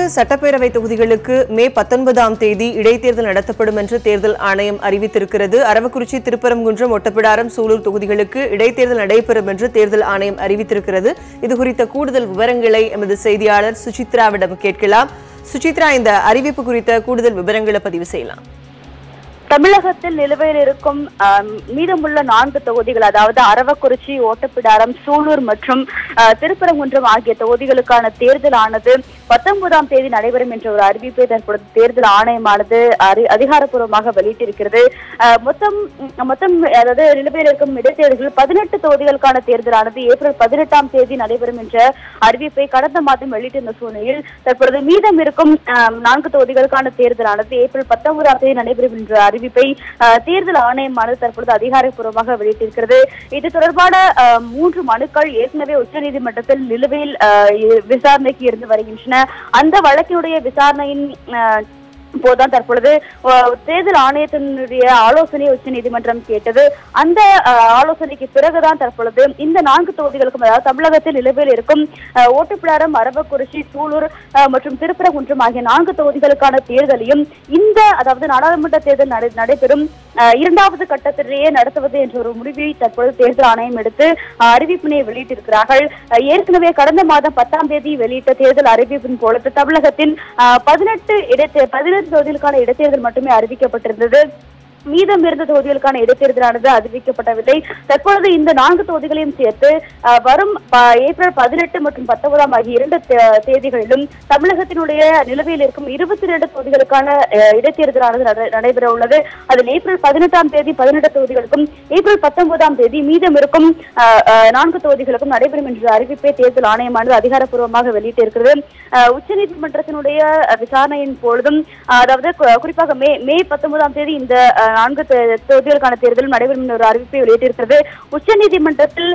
4 சட்டப்பேரவை தொகுதிகளுக்கு மே 19ஆம் தேதி இடைத்தேர்தல் நடத்தப்படும் என்று தேர்தல் ஆணையம் அறிவித்திருக்கிறது. அரவக்குறிச்சி, திருப்பரங்குன்றம், ஒட்டப்பிடாரம், சூலூர் தொகுதிகளுக்கு இடைத்தேர்தல் நடைபெறும் என்று தேர்தல் ஆணையம் அறிவித்திருக்கிறது. இதுகுறித்த கூடுதல் விவரங்களை எமது செய்தியாளர் சுசித்ராவிடம் கேட்கலாம். சுசித்ரா, இந்த அறிவிப்பு குறித்த கூடுதல் விவரங்களை பதிவு செய்யலாம். தமிழகத்தில் நிலுவையில் இருக்கும் மீதமுள்ள 4 தொகுதிகள், அதாவது அரவக்குறிச்சி, ஓட்டப்பிடாரம், சூலூர் மற்றும் திருப்பரங்குன்றம் ஆகிய தொகுதிகளுக்கான தேர்தல் ஆனது 19ஆம் தேதி நடைபெறும் என்ற ஒரு அறிவிப்பை தற்பொழுது தேர்தல் ஆணையமானது அதிகாரப்பூர்வமாக வெளியிட்டிருக்கிறது. மொத்தம் அதாவது நிலுவையில் இருக்கும் இடைத்தேர்தல்கள் 18 தொகுதிகளுக்கான தேர்தலானது ஏப்ரல் 18ஆம் தேதி நடைபெறும் என்ற அறிவிப்பை கடந்த மாதம் வெளியிட்டிருந்த சூழ்நிலையில் தற்பொழுது மீதம் இருக்கும் 4 தொகுதிகளுக்கான தேர்தலானது ஏப்ரல் 19ஆம் தேதி நடைபெறும் என்ற அறிவிப்பை தேர்தல் ஆணையமானது தற்பொழுது அதிகாரப்பூர்வமாக வெளியிட்டிருக்கிறது. இது தொடர்பான 3 மனுக்கள் ஏற்கனவே உச்சநீதிமன்றத்தில் நிலுவையில் விசாரணைக்கு இருந்து வருகின்றன. அந்த வழக்கினுடைய விசாரணையின் போதுதான் தற்பொழுது தேர்தல் ஆணையத்தினுடைய ஆலோசனையை உச்சநீதிமன்றம் கேட்டது. அந்த ஆலோசனைக்கு பிறகுதான் தற்பொழுது இந்த 4 தொகுதிகளுக்கும், அதாவது தமிழகத்தில் நிலுவையில் இருக்கும் ஓட்டப்பிடாரம், அரவக்குறிச்சி, சூலூர் மற்றும் திருப்பரங்குன்றம் ஆகிய 4 தொகுதிகளுக்கான தேர்தலையும் அதாவது நாடாளுமன்ற தேர்தல் நடைபெறும் 2வது கட்டத்திலேயே நடத்துவது என்ற ஒரு முடிவை தற்பொழுது தேர்தல் ஆணையம் எடுத்து அறிவிப்பினை வெளியிட்டிருக்கிறார்கள். ஏற்கனவே கடந்த மாதம் 10ஆம் தேதி வெளியிட்ட தேர்தல் அறிவிப்பின் பொழுது தமிழகத்தில் 18 தொகுதிகளுக்கான இடைத்தேர்தல் மட்டுமே அறிவிக்கப்பட்டிருந்தது. மீதம் இருந்த தொகுதிகளுக்கான இடைத்தேர்தலானது அறிவிக்கப்படவில்லை. தற்பொழுது இந்த 4 தொகுதிகளையும் சேர்த்து வரும் ஏப்ரல் 18 மற்றும் 19 ஆகிய 2 தேதிகளிலும் தமிழகத்தினுடைய நிலுவையில் இருக்கும் 22 தொகுதிகளுக்கான இடைத்தேர்தலானது நடைபெற உள்ளது. அதில் ஏப்ரல் 18ஆம் தேதி 18 தொகுதிகளுக்கும், ஏப்ரல் 19ஆம் தேதி மீதம் இருக்கும் 4 தொகுதிகளுக்கும் நடைபெறும் என்ற அறிவிப்பை தேர்தல் ஆணையமானது அதிகாரப்பூர்வமாக வெளியிட்டிருக்கிறது. உச்சநீதிமன்றத்தினுடைய விசாரணையின் பொழுதும், அதாவது குறிப்பாக மே 19ஆம் தேதி இந்த 4 தொகுதிகளுக்கான தேர்தல் நடைபெறும் என்ற ஒரு அறிவிப்பை வெளியிட்டிருக்கிறது. உச்சநீதிமன்றத்தில்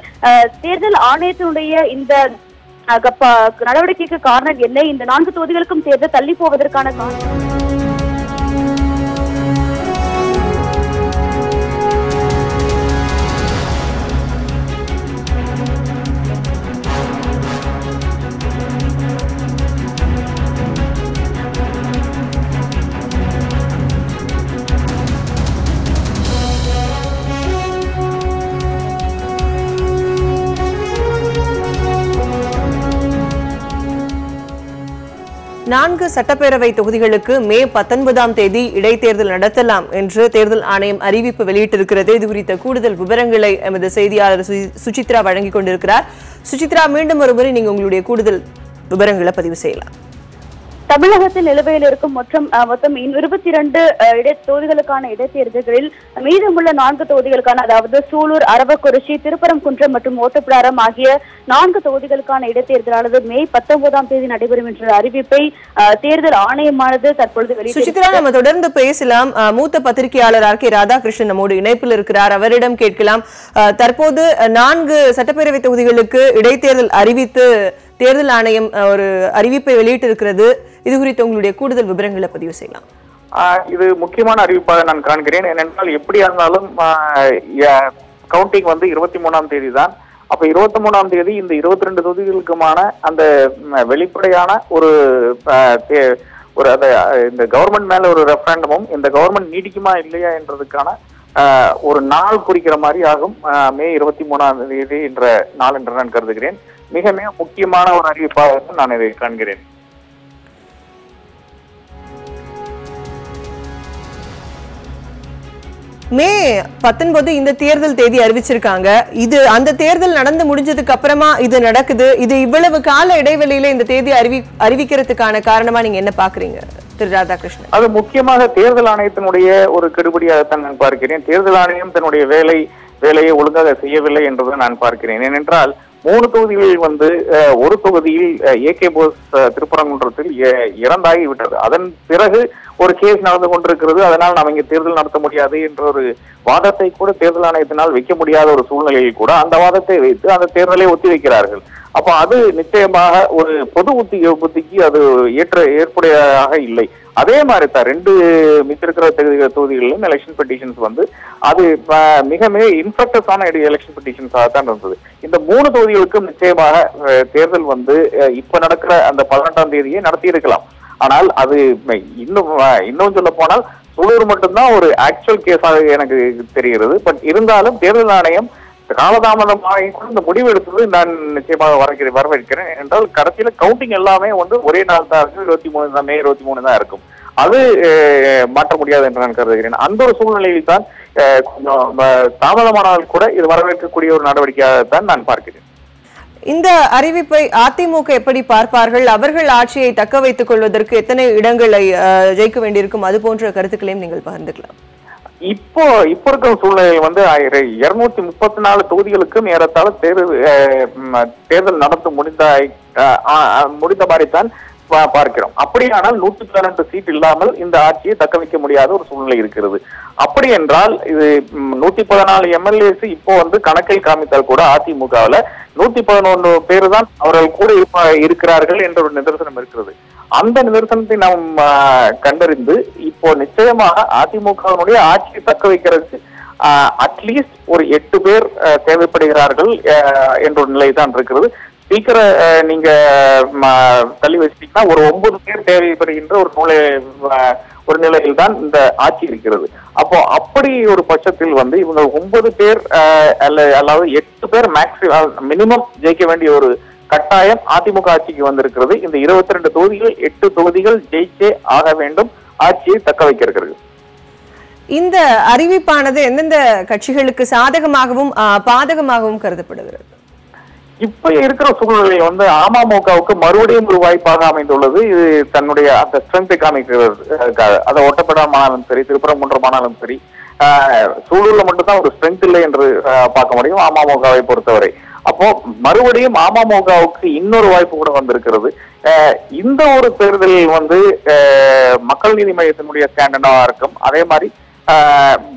தேர்தல் ஆணையத்தினுடைய இந்த நடவடிக்கைக்கு காரணம் என்ன, இந்த 4 தொகுதிகளுக்கும் தேர்தல் தள்ளி போவதற்கான காரணம் நான்கு சட்டப்பேரவை தொகுதிகளுக்கு மே 19ஆம் தேதி இடைத்தேர்தல் நடத்தலாம் என்று தேர்தல் ஆணையம் அறிவிப்பு வெளியிட்டிருக்கிறது. இது குறித்த கூடுதல் விவரங்களை எமது செய்தியாளர் சுசித்ரா வழங்கிக் கொண்டிருக்கிறார். சுசித்ரா, மீண்டும் ஒருமுறை நீங்க உங்களுடைய கூடுதல் விவரங்களை பதிவு செய்யலாம். தமிழகத்தில் நிலுவையில் இருக்கும் மொத்தம் 22 தொகுதிகளுக்கான இடைத்தேர்தல்களில் மீதமுள்ள 4 தொகுதிகளுக்கான, அதாவது சூலூர், அரவக்குறிச்சி, திருப்பரங்குன்றம் மற்றும் ஓட்டப்பிடாரம் ஆகிய 4 தொகுதிகளுக்கான இடைத்தேர்தலானது மே 19ஆம் தேதி நடைபெறும் என்ற அறிவிப்பை தேர்தல் ஆணையமானது தற்பொழுது வெளியிட்டிருக்கிறது. நம்ம தொடர்ந்து பேசலாம். மூத்த பத்திரிகையாளர் ஆர்.கே. ராதாகிருஷ்ணன் நம்மோடு இணைப்பில் இருக்கிறார். அவரிடம் கேட்கலாம். தற்போது 4 சட்டப்பேரவை தொகுதிகளுக்கு இடைத்தேர்தல் அறிவித்து தேர்தல் ஆணையம் ஒரு அறிவிப்பை வெளியிட்டிருக்கிறது. இது குறித்து உங்களுடைய கூடுதல் விவரங்களை பதிவு செய்யலாம். இது முக்கியமான அறிவிப்பாக நான் காண்கிறேன். ஏனென்றால் எப்படியா இருந்தாலும் கவுண்டிங் 23ஆம் தேதி தான். அப்ப 23ஆம் தேதி இந்த 22 தொகுதிகளுக்குமான அந்த வெளிப்படையான ஒரு இந்த கவர்மெண்ட் மேல ஒரு ரெஃபரண்டமும், இந்த கவர்மெண்ட் நீடிக்குமா இல்லையா என்றதுக்கான ஒரு நாள் குறிக்கிற மாதிரி ஆகும். மே 23ஆம் தேதி என்ற நாள் என்று நான் கருதுகிறேன். மிக மிக முக்கியமான ஒரு அறிவிப்பாக நான் இதை காண்கிறேன். மே 19 இந்த தேர்தல் தேதி அறிவிச்சிருக்காங்க. இது அந்த தேர்தல் நடந்து முடிஞ்சதுக்கு அப்புறமா இது நடக்குது. இது இவ்வளவு கால இடைவெளியில இந்த தேதி அறிவிக்கிறதுக்கான காரணமா நீங்க என்ன பாக்குறீங்க திரு ராதாகிருஷ்ணன்? அது முக்கியமாக தேர்தல் ஆணையத்தினுடைய ஒரு கெடுபடியாகத்தான் நான் பார்க்கிறேன். தேர்தல் ஆணையம் தன்னுடைய வேலையை ஒழுங்காக செய்யவில்லை என்பதை நான் பார்க்கிறேன். ஏனென்றால் 3 தொகுதிகளில் ஒரு தொகுதியில் ஏகே போஸ் திருப்பரங்குன்றத்தில் இறந்தாகி விட்டது. அதன் பிறகு ஒரு கேஸ் நடந்து கொண்டிருக்கிறது. அதனால் நாம் இங்கே தேர்தல் நடத்த முடியாது என்ற ஒரு வாதத்தை கூட தேர்தல் ஆணையத்தினால் வைக்க முடியாத ஒரு சூழ்நிலையில் கூட அந்த வாதத்தை வைத்து அந்த தேர்தலை ஒத்திவைக்கிறார்கள். அப்ப அது நிச்சயமாக ஒரு பொது புத்திக்கு அது ஏற்புடையதாக இல்லை. அதே மாதிரி தான் 2 மிச்சிருக்கிற தொகுதிகளிலும் எலெக்ஷன் பெட்டிஷன்ஸ் அது மிக மிக இன்ஃபெக்டஸான எலெக்ஷன் பெட்டிஷன்ஸாக தான் இருந்தது. இந்த 3 தொகுதிகளுக்கும் நிச்சயமாக தேர்தல் இப்ப நடக்கிற அந்த 18ஆம் தேதியை நடத்தி இருக்கலாம். ஆனால் அது இன்னும் சொல்ல போனால் சூலூர் மட்டும்தான் ஒரு ஆக்சுவல் கேஸாக எனக்கு தெரிகிறது. பட் இருந்தாலும் தேர்தல் ஆணையம் காலதாமதமாக கூட இந்த முடிவு எடுத்தது நான் நிச்சயமாக வரவேற்கிறேன். என்றால் கடைசியில கவுண்டிங் எல்லாமே ஒரே நாள் தான் இருக்கும், 23 தான், மே 23 தான் இருக்கும். அது மாற்ற முடியாது என்று நான் கருதுகிறேன். அந்த ஒரு சூழ்நிலையில் தான் கொஞ்சம் தாமதமானால் கூட இது வரவேற்கக்கூடிய ஒரு நடவடிக்கையாகத்தான் நான் பார்க்கிறேன். இந்த அறிவிப்பை அதிமுக எப்படி பார்ப்பார்கள்? அவர்கள் ஆட்சியை தக்க வைத்துக் கொள்வதற்கு எத்தனை இடங்களை ஜெயிக்க வேண்டியிருக்கும்? அது போன்ற கருத்துக்களையும் நீங்கள் பகிர்ந்துக்கலாம். இப்போ இருக்கிற சூழ்நிலையில் 234 தொகுதிகளுக்கும் ஏறத்தாழ தேர்தல் நடத்த முடிந்த மாதிரிதான் பார்க்கிறோம். அப்படியானால் 112 சீட் இல்லாமல் இந்த ஆட்சியை தக்க வைக்க முடியாத ஒரு சூழ்நிலை இருக்கிறது. அப்படி என்றால் இது 114 எம்எல்ஏஸ் இப்போ கணக்கில் காமித்தால் கூட அதிமுகவில் 111 பேர் தான் அவர்கள் கூட இருக்கிறார்கள் என்ற ஒரு நிதர்சனம் இருக்கிறது. அந்த நிதர்சனத்தை நாம் கண்டறிந்து இப்போ நிச்சயமாக அதிமுகவினுடைய ஆட்சியை தக்க வைக்கிறதுக்கு அட்லீஸ்ட் ஒரு 8 பேர் தேவைப்படுகிறார்கள் என்ற ஒரு நிலை தான் இருக்கிறது. ஸ்பீக்கரை நீங்க தள்ளி வச்சிட்டீங்கன்னா ஒரு 9 பேர் தேவைப்படுகின்ற ஒரு நிலையில் தான் இந்த ஆட்சி இருக்கிறது. அப்போ அப்படி ஒரு பட்சத்தில் இவங்க 9 பேர் அதாவது 8 பேர் மினிமம் ஜெயிக்க வேண்டிய ஒரு கட்டாயம் அதிமுக ஆட்சிக்கு வந்திருக்கிறது. இந்த 22 தொகுதிகள் 8 தொகுதிகள் ஜெயிச்சே ஆக வேண்டும் ஆட்சியை தக்க வைக்க இருக்கிறது. இந்த அறிவிப்பானது எந்தெந்த கட்சிகளுக்கு சாதகமாகவும் பாதகமாகவும் கருதப்படுகிறது? இப்ப இருக்கிற சூழ்நிலை அமமுகவுக்கு மறுபடியும் ஒரு வாய்ப்பாக அமைந்துள்ளது. இது தன்னுடைய அந்த ஸ்ட்ரென்த்தை காமிக்கிறது. அதை ஒட்டப்படாமலும் சரி, திருப்பரங்குன்றமானாலும் சரி, சூழல்ல மட்டும்தான் ஒரு ஸ்ட்ரென்த் இல்லை என்று பார்க்க முடியும் அமமுகவை பொறுத்தவரை. அப்போ மறுபடியும் அமமுகவுக்கு இன்னொரு வாய்ப்பு கூட வந்திருக்கிறது. இந்த ஒரு தேர்தலில் மக்கள் நீதி மையத்தினுடைய ஸ்டாண்டர்டா இருக்கும். அதே மாதிரி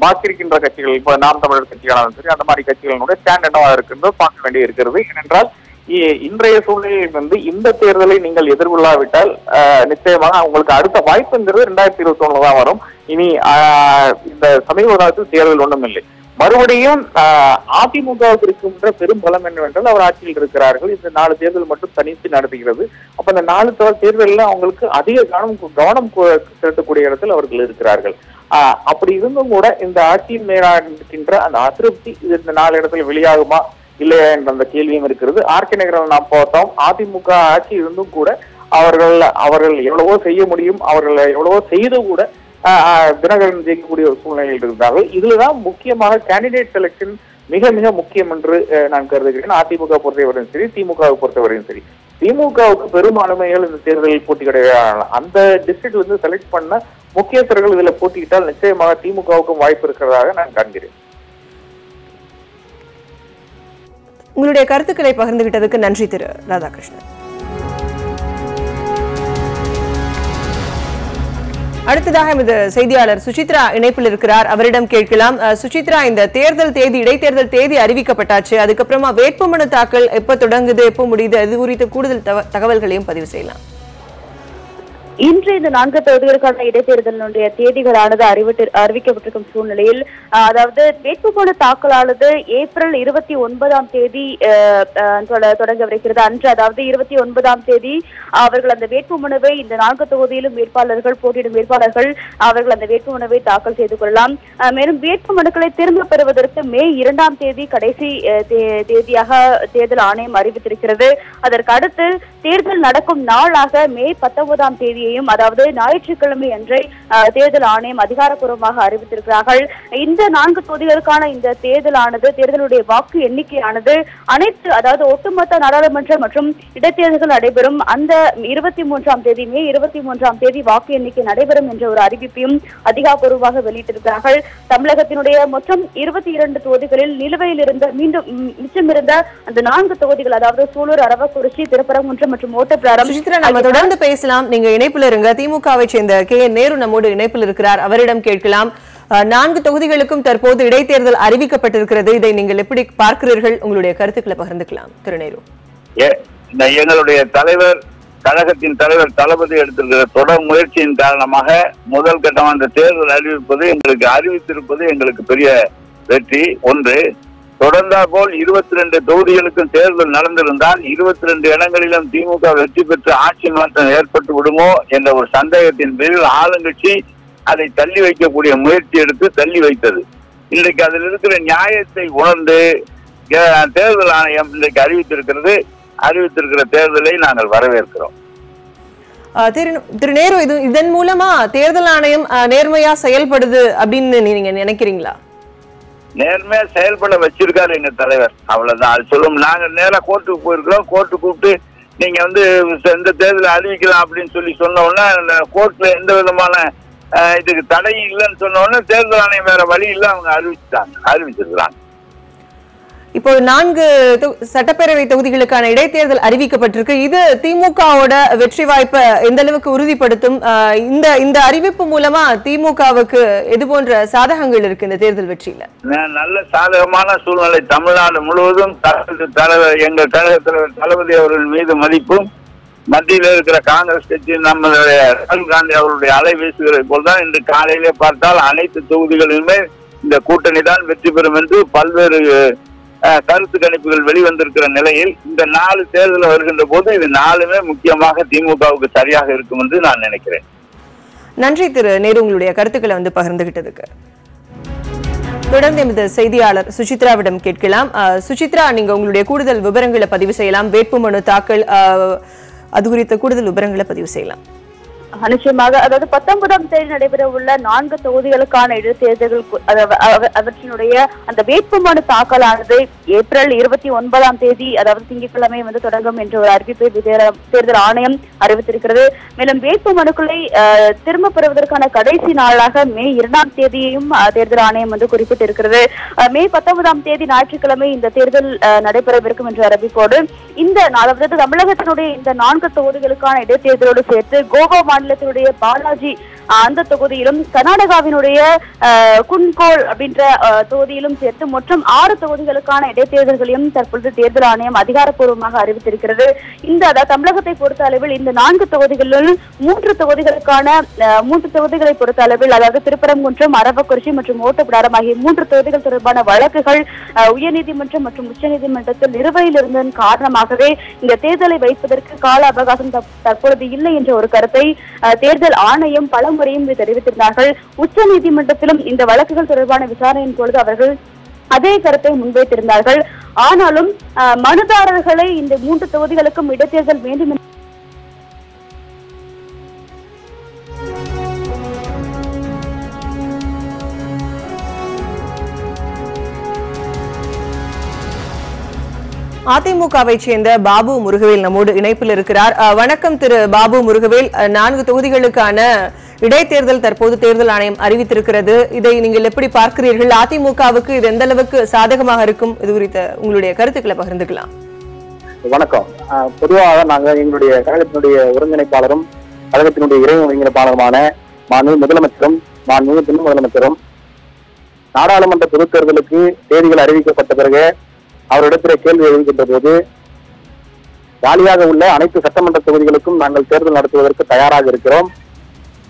பாக்கி இருக்கின்ற கட்சிகள், இப்ப நாம் தமிழர் கட்சிகளாலும் சரி, அந்த மாதிரி கட்சிகளுடைய ஸ்டாண்டர்டா இருக்கிறது பார்க்க வேண்டி இருக்கிறது. ஏனென்றால் இன்றைய சூழ்நிலையில் இந்த தேர்தலை நீங்கள் எதிர்கொள்ளாவிட்டால் நிச்சயமாக உங்களுக்கு அடுத்த வாய்ப்புங்கிறது 2021 தான் வரும். இனி இந்த சமீப காலத்தில் தேர்தல் ஒன்றும் இல்லை. மறுபடியும் அதிமுகவுக்கு இருக்கின்ற பெரும் பலம் என்னவென்றால் அவர் ஆட்சியில் இருக்கிறார்கள். இந்த 4 தேர்தல் மட்டும் தனித்து நடத்துகிறது. அப்ப இந்த 4 தேர்தலில் அவங்களுக்கு அதிக கவனம் செலுத்தக்கூடிய இடத்தில் அவர்கள் இருக்கிறார்கள். அப்படி இருந்தும் கூட இந்த ஆட்சியின் மேலாகின்ற அந்த அதிருப்தி இந்த 4 இடத்துல வெளியாகுமா இல்லையா என்ற அந்த கேள்வியும் இருக்கிறது. ஆர்கே நகரில் நாம் பார்த்தோம், அதிமுக ஆட்சி இருந்தும் கூட அவர்கள் எவ்வளவோ செய்ய முடியும், அவர்கள் எவ்வளவோ செய்து கூட தினகரன் ஜெயிக்கக்கூடிய ஒரு சூழ்நிலையில் இருந்தார்கள். இதுலதான் முக்கியமாக கேண்டிடேட் செலக்ஷன் மிக மிக முக்கியம் என்று நான் கருதுகிறேன். அதிமுக பொறுத்தவரையும் சரி, திமுகவை பொறுத்தவரையும் சரி. திமுகவுக்கு பெரும்பான்மைகள் இந்த தேர்தலில் போட்டி கிடையாது. அந்த டிஸ்ட்ரிக்ட் செலக்ட் பண்ண முக்கியஸ்தர்கள் இதுல போட்டியிட்டால் நிச்சயமாக திமுகவுக்கும் வாய்ப்பு இருக்கிறதாக நான் காண்கிறேன். உங்களுடைய கருத்துக்களை பகிர்ந்துகிட்டதுக்கு நன்றி திரு ராதாகிருஷ்ணன். அடுத்ததாக எமது செய்தியாளர் சுசித்ரா இணைப்பில் இருக்கிறார், அவரிடம் கேட்கலாம். சுசித்ரா, இந்த தேர்தல் தேதி, இடைத்தேர்தல் தேதி அறிவிக்கப்பட்டாச்சு, அதுக்கப்புறமா வேட்புமனு தாக்கல் எப்ப தொடங்குது, எப்ப முடியுது, அது குறித்த கூடுதல் தகவல்களையும் பதிவு செய்யலாம். இன்று இந்த 4 தொகுதிகளுக்கான இடைத்தேர்தலினுடைய தேதிகளானது அறிவிக்கப்பட்டிருக்கும் சூழ்நிலையில், அதாவது வேட்புமனு தாக்கலானது ஏப்ரல் 29ஆம் தேதி தொடங்கவிருக்கிறது. அன்று, அதாவது 29ஆம் தேதி அவர்கள் அந்த வேட்புமனுவை, இந்த 4 தொகுதியிலும் போட்டியிடும் வேட்பாளர்கள் அவர்கள் அந்த வேட்புமனுவை தாக்கல் செய்து கொள்ளலாம். மேலும் வேட்புமனுக்களை திரும்ப பெறுவதற்கு மே 2ஆம் தேதி கடைசி தேதியாக தேர்தல் ஆணையம் அறிவித்திருக்கிறது. அதற்கு அடுத்து தேர்தல் நடக்கும் நாளாக மே 19ஆம் தேதியையும், அதாவது ஞாயிற்றுக்கிழமை அன்றை தேர்தல் ஆணையம் அதிகாரப்பூர்வமாக அறிவித்திருக்கிறார்கள். இந்த 4 தொகுதிகளுக்கான இந்த தேர்தலுடைய வாக்கு எண்ணிக்கையானது அனைத்து, அதாவது ஒட்டுமொத்த நாடாளுமன்ற மற்றும் இடைத்தேர்தல்கள் நடைபெறும் அந்த 23ஆம் தேதி, மே 23ஆம் தேதி வாக்கு எண்ணிக்கை நடைபெறும் என்ற ஒரு அறிவிப்பையும் அதிகாரப்பூர்வமாக வெளியிட்டிருக்கிறார்கள். தமிழகத்தினுடைய மொத்தம் 22 தொகுதிகளில் நிலுவையில் இருந்த மிச்சமிருந்த அந்த 4 தொகுதிகள், அதாவது சூலூர், அரவக்குறிச்சி, திருப்பரங்குன்றம் மற்றும் ஓட்டப்பிடாரம். நம்ம தொடர்ந்து பேசலாம், நீங்க இணைப்பில் இருங்க. திமுகவை சேர்ந்த KN நேரு நம்மோடு இணைப்பில் இருக்கிறார், அவரிடம் கேட்கலாம். 4 தொகுதிகளுக்கும் தற்போது இடைத்தேர்தல் அறிவிக்கப்பட்டிருக்கிறது, இதை நீங்கள் எப்படி பார்க்கிறீர்கள்? உங்களுடைய கருத்துக்களை பகிர்ந்துக்கலாம் திரு நேரு. எங்களுடைய கழகத்தின் தலைவர் தளபதி எடுத்திருக்கிற தொடர் முயற்சியின் காரணமாக முதல் கட்டமாக இந்த தேர்தல் அறிவித்திருப்பது எங்களுக்கு பெரிய வெற்றி. ஒன்று. தொடர்ந்தா போல் 22 தொகுதிகளுக்கும் தேர்தல் நடந்திருந்தால் 22 இடங்களிலும் திமுக வெற்றி பெற்று ஆட்சி மாற்றம் ஏற்பட்டு விடுமோ என்ற ஒரு சந்தேகத்தின் பேரில் ஆளுங்கட்சி அதை தள்ளி வைக்கக்கூடிய முயற்சி எடுத்து தள்ளி வைத்தது. இன்றைக்கு அதில் இருக்கிற நியாயத்தை உணர்ந்து தேர்தல் ஆணையம் இன்றைக்கு அறிவித்திருக்கிற தேர்தலை நாங்கள் வரவேற்கிறோம். திரு நேரு, இதன் மூலமா தேர்தல் ஆணையம் நேர்மையா செயல்படுது அப்படின்னு நீங்க நினைக்கிறீங்களா? நேர்மையா செயல்பட வச்சிருக்காரு எங்க தலைவர், அவ்வளவுதான். அது சொல்லும். நாங்க நேரா கோர்ட்டுக்கு போயிருக்கிறோம். கோர்ட்டு கூப்பிட்டு நீங்க எந்த தேர்தலை அறிவிக்கலாம் அப்படின்னு சொன்ன உடனே கோர்ட்ல எந்த விதமான இதுக்கு தடை இல்லைன்னு சொன்ன உடனே தேர்தல் ஆணையம் வேற வழி இல்லை, அவங்க அறிவிச்சிருக்கிறாங்க. இப்போ 4 சட்டப்பேரவை தொகுதிகளுக்கான இடைத்தேர்தல் அறிவிக்கப்பட்டிருக்கு. இது திமுகவோட வெற்றி வாய்ப்பை எந்த அளவுக்கு உறுதிப்படுத்தும்? இந்த அறிவிப்பு மூலமா திமுகவுக்கு எது போன்ற சாதகங்கள் இருக்கு இந்த தேர்தல் வெற்றியில? நல்ல சாதகமான சூழ்நிலை. தமிழ்நாடு முழுவதும் எங்கள் கழக தலைவர் தளபதி அவர்கள் மீது மதிப்பும், மத்தியில் இருக்கிற காங்கிரஸ் கட்சி நம்மளுடைய ராகுல் காந்தி அவருடைய அலை வீசுகிறது போல்தான் இன்று காலையிலே பார்த்தால் அனைத்து தொகுதிகளிலுமே இந்த கூட்டணி தான் வெற்றி பெறும் என்று பல்வேறு கருத்து கணிப்புகள் வெளிவந்திருக்கிற நிலையில் இந்த 4 தேர்தல் வருகின்ற போது இது 4மே முக்கியமாக திமுகவுக்கு சரியாக இருக்கும் என்று நான் நினைக்கிறேன். நன்றி திரு நேரு, உங்களுடைய கருத்துக்களை பகிர்ந்துகிட்டதுக்கு. தொடர்ந்து எமது செய்தியாளர் சுசித்ராவிடம் கேட்கலாம். சுசித்ரா, நீங்க உங்களுடைய கூடுதல் விவரங்களை பதிவு செய்யலாம். வேட்புமனு தாக்கல் அது குறித்த கூடுதல் விவரங்களை பதிவு செய்யலாம். நிச்சயமாக. அதாவது 19ஆம் தேதி நடைபெற உள்ள 4 தொகுதிகளுக்கான இடைத்தேர்தல்கள் அவற்றினுடைய அந்த வேட்புமனு தாக்கலானது ஏப்ரல் 29ஆம் தேதி அதாவது திங்கட்கிழமை தொடங்கும் என்ற ஒரு அறிவிப்பை தேர்தல் ஆணையம் அறிவித்திருக்கிறது. மேலும் வேட்புமனுக்களை திரும்ப பெறுவதற்கான கடைசி நாளாக மே 2ஆம் தேதியையும் தேர்தல் ஆணையம் குறிப்பிட்டிருக்கிறது. மே 19ஆம் தேதி ஞாயிற்றுக்கிழமை இந்த தேர்தல் நடைபெறவிருக்கும் என்ற அறிவிப்போடு அதாவது தமிழகத்தினுடைய இந்த 4 தொகுதிகளுக்கான இடைத்தேர்தலோடு சேர்த்து கோவா மாநிலத்தினுடைய பாலாஜி அந்த தொகுதியிலும் கர்நாடகாவினுடைய குன்கோல் அப்படின்ற தொகுதியிலும் சேர்த்து மொத்தம் 6 தொகுதிகளுக்கான இடைத்தேர்தல்களையும் தற்பொழுது தேர்தல் ஆணையம் அதிகாரப்பூர்வமாக அறிவித்திருக்கிறது. தமிழகத்தை பொறுத்த அளவில் இந்த 4 தொகுதிகளில் 3 தொகுதிகளை பொறுத்த அளவில் அதாவது திருப்பரங்குன்றம், அரவக்குறிச்சி மற்றும் ஓட்டப்பிடாரம் ஆகிய 3 தொகுதிகள் தொடர்பான வழக்குகள் உயர்நீதிமன்றம் மற்றும் உச்சநீதிமன்றத்தில் நிலுவையில் இருந்ததன் காரணமாகவே இந்த தேர்தலை வைப்பதற்கு கால அவகாசம் தற்பொழுது இல்லை என்ற ஒரு கருத்தை தேர்தல் ஆணையம் பல முறையும் தெரிவித்திருந்தார்கள். உச்ச நீதிமன்றத்திலும் இந்த வழக்குகள் தொடர்பான விசாரணையின் பொழுது அவர்கள் அதே கருத்தை முன்வைத்திருந்தார்கள். ஆனாலும் மனுதாரர்களை இந்த 3 தொகுதிகளுக்கும் இடைத்தேர்தல் வேண்டும் அதிமுகவை சேர்ந்த பாபு முருகவேல் நம்மோடு இணைப்பில் இருக்கிறார். வணக்கம் திரு பாபு முருகவேல். 4 தொகுதிகளுக்கான இடைத்தேர்தல் தற்போது தேர்தல் ஆணையம் அறிவித்திருக்கிறது. இதை நீங்கள் எப்படி பார்க்கிறீர்கள்? அதிமுகவுக்கு இது எந்த அளவுக்கு சாதகமாக இருக்கும்? இது குறித்த உங்களுடைய கருத்துக்களை பகிர்ந்துக்கலாம். வணக்கம். பொதுவாக நாங்கள் எங்களுடைய கழகத்தினுடைய ஒருங்கிணைப்பாளரும் கழகத்தினுடைய இறை ஒருங்கிணைப்பாளருமான மாண்புமிகு முதலமைச்சரும் மாண்புமிகு துணை முதலமைச்சரும் நாடாளுமன்ற பொதுத் தேர்தலுக்கு தேதிகள் அறிவிக்கப்பட்ட பிறகு அவரிடத்தில் கேள்வி எழுகின்ற போது காலியாக உள்ள அனைத்து சட்டமன்ற தொகுதிகளுக்கும் நாங்கள் தேர்தல் நடத்துவதற்கு தயாராக இருக்கிறோம்,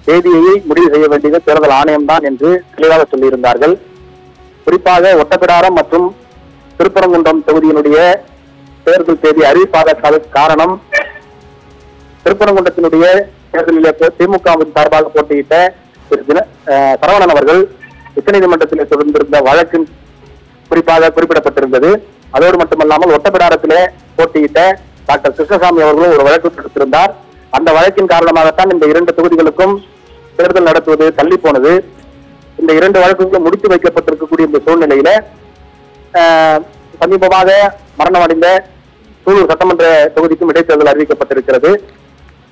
தேதியை முடிவு செய்ய வேண்டியது தேர்தல் ஆணையம் தான் என்று தெளிவாக சொல்லியிருந்தார்கள். குறிப்பாக ஒட்டப்பிடாரம் மற்றும் திருப்பரங்குன்றம் தொகுதியினுடைய தேர்தல் தேதி அறிவிப்பாக காரணம் திருப்பரங்குன்றத்தினுடைய தேர்தலில் திமுகவின் சார்பாக போட்டியிட்ட திரு சரவணன் அவர்கள் உச்சநீதிமன்றத்தில் தொடர்ந்திருந்த வழக்கின் குறிப்பாக குறிப்பிடப்பட்டிருந்தது. அதோடு மட்டுமல்லாமல் ஒட்டப்பிடாரத்திலே போட்டியிட்ட டாக்டர் கிருஷ்ணசாமி அவர்களும் ஒரு வழக்கு தொடுத்திருந்தார். அந்த வழக்கின் காரணமாகத்தான் இந்த 2 தொகுதிகளுக்கும் தேர்தல் நடத்துவது தள்ளி போனது. இந்த 2 வழக்குகளும் முடித்து வைக்கப்பட்டிருக்கக்கூடிய இந்த சூழ்நிலையில சமீபமாக மரணமடைந்த சூலூர் சட்டமன்ற தொகுதிக்கும் இடைத்தேர்தல் அறிவிக்கப்பட்டிருக்கிறது.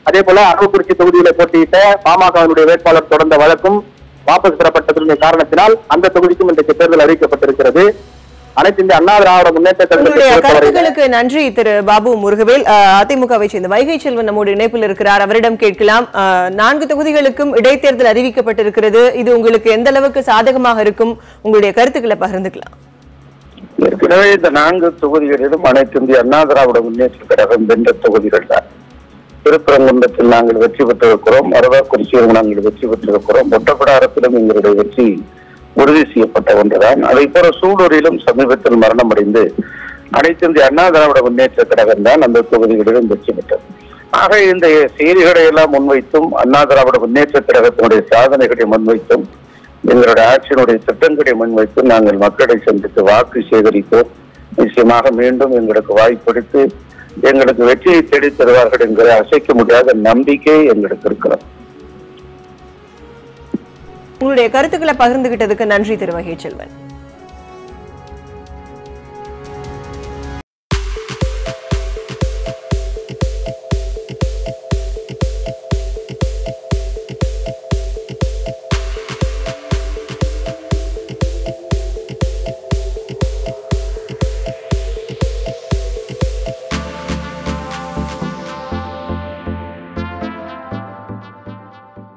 அதே போல அரவக்குறிச்சி தொகுதியில போட்டியிட்ட பாமகவினுடைய வேட்பாளர் தொடர்ந்த வழக்கும் வாபஸ் பெறப்பட்டதன் காரணத்தினால் அந்த தொகுதிக்கும் இன்றைக்கு தேர்தல் அறிவிக்கப்பட்டிருக்கிறது. அனைத்து இந்த அண்ணா திராவிட முன்னேற்ற கழகத்துக்கு நன்றி திரு பாபு முருகவேல். அதிமுகவை சேர்ந்த வைகை செல்வன் நம்மோடு இணைப்பில் இருக்கிறார், அவரிடம் கேட்கலாம். 4 தொகுதிகளுக்கும் இடைத்தேர்தல் அறிவிக்கப்பட்டிருக்கிறது, இது உங்களுக்கு எந்த அளவுக்கு சாதகமாக இருக்கும்? உங்களுடைய கருத்துக்களை பகிர்ந்துக்கலாம். ஏற்கனவே இந்த 4 தொகுதிகளிலும் அனைத்து இந்திய அண்ணா திராவிட முன்னேற்ற கழகம் வென்ற தொகுதிகள் தான். திருப்பரங்குன்றத்தில் நாங்கள் வெற்றி பெற்றிருக்கிறோம், அரவக்குறிச்சியில் நாங்கள் வெற்றி பெற்றிருக்கிறோம், ஒட்டப்பிடாரத்திலும் எங்களுடைய வெற்றி உறுதி செய்யப்பட்ட ஒன்றுதான். அதை போல சூலூரிலும் சமீபத்தில் மரணம் அடைந்து அனைத்து இந்திய அண்ணா திராவிட முன்னேற்ற கழகம் தான் அந்த தொகுதிகளிலும் வெற்றி பெற்றது. ஆக இந்த செய்திகளை எல்லாம் முன்வைத்தும் அண்ணா திராவிட முன்னேற்ற கழகத்தினுடைய சாதனைகளை முன்வைத்தும் எங்களுடைய ஆட்சியினுடைய திட்டங்களை முன்வைத்தும் நாங்கள் மக்களை சந்தித்து வாக்கு சேகரித்தோம். நிச்சயமாக மீண்டும் எங்களுக்கு வாய்ப்பளித்து எங்களுக்கு வெற்றியை தேடி தருவார்கள் என்கிற அசைக்க முடியாத நம்பிக்கை எங்களுக்கு இருக்கிறது. உங்களுடைய கருத்துக்களை பகிர்ந்துகிட்டதுக்கு நன்றி திரு வகைச்செல்வன்.